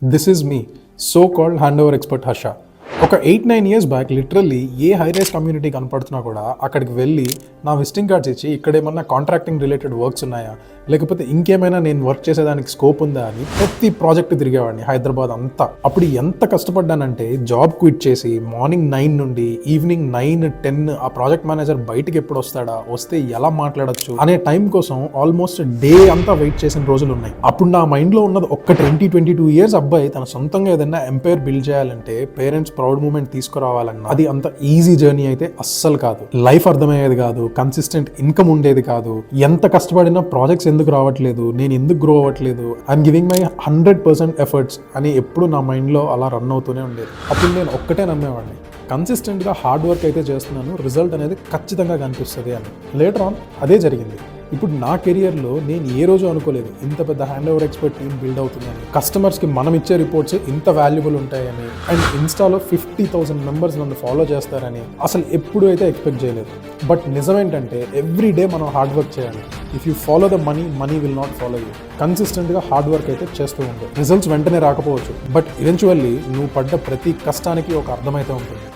This is me, so-called handover expert Harsha. ఒక 8-9 years back literally ఏ high rise community కనపడుతున్నా కూడా అక్కడికి వెళ్ళి నా విజిటింగ్ కార్డ్స్ ఇచ్చి ఇక్కడ ఏమన్నా కాంట్రాక్టింగ్ రిలేటెడ్ వర్క్స్ ఉన్నాయా, లేకపోతే ఇంకేమైనా నేను వర్క్ చేసేదానికి స్కోప్ ఉందా అని ప్రతి ప్రాజెక్ట్ తిరిగేవాడిని హైదరాబాద్ అంతా. అప్పుడు ఎంత కష్టపడ్డానంటే జాబ్ క్విట్ చేసి మార్నింగ్ 9 నుండి ఈవినింగ్ 9-10 ఆ ప్రాజెక్ట్ మేనేజర్ బయటికి ఎప్పుడు వస్తాడా, వస్తే ఎలా మాట్లాడచ్చు అనే టైం కోసం ఆల్మోస్ట్ డే అంతా వెయిట్ చేసిన రోజులు ఉన్నాయి. అప్పుడు నా మైండ్లో ఉన్నది ఒక్క 20-22 years అబ్బాయి తన సొంతంగా ఏదైనా ఎంపైర్ బిల్డ్ చేయాలంటే పేరెంట్స్ ప్రౌడ్ మూమెంట్ తీసుకురావాలన్నా అది అంత ఈజీ జర్నీ అయితే అస్సలు కాదు. లైఫ్ అర్థమయ్యేది కాదు, కన్సిస్టెంట్ ఇన్కమ్ ఉండేది కాదు, ఎంత కష్టపడినా ప్రాజెక్ట్స్ ఎందుకు రావట్లేదు, నేను ఎందుకు గ్రో అవ్వట్లేదు, ఐఎమ్ గివింగ్ మై 100% ఎఫర్ట్స్ అని ఎప్పుడు నా మైండ్లో అలా రన్ అవుతూనే ఉండేది. అప్పుడు నేను ఒక్కటే నమ్మేవాడిని, కన్సిస్టెంట్గా హార్డ్ వర్క్ అయితే చేస్తున్నాను, రిజల్ట్ అనేది ఖచ్చితంగా కనిపిస్తుంది అని. లేటర్ ఆన్ అదే జరిగింది. ఇప్పుడు నా కెరియర్లో నేను ఏ రోజు అనుకోలేదు ఇంత పెద్ద hand over expert team build అవుతుందని, కస్టమర్స్కి మనం ఇచ్చే రిపోర్ట్స్ ఇంత వాల్యుబుల్ ఉంటాయని, అండ్ ఇన్స్టాలో 50,000 మెంబర్స్ నన్ను ఫాలో చేస్తారని అసలు ఎప్పుడు అయితే ఎక్స్పెక్ట్ చేయలేదు. బట్ నిజమేంటంటే ఎవ్రీ డే మనం హార్డ్ వర్క్ చేయాలి. If you follow the money will not follow you. కన్సిస్టెంట్గా హార్డ్ వర్క్ అయితే చేస్తూ ఉంటే రిజల్ట్స్ వెంటనే రాకపోవచ్చు, బట్ ఈవెన్చువల్లీ నువ్వు పడ్డ ప్రతి కష్టానికి ఒక అర్థమైతే ఉంటుంది.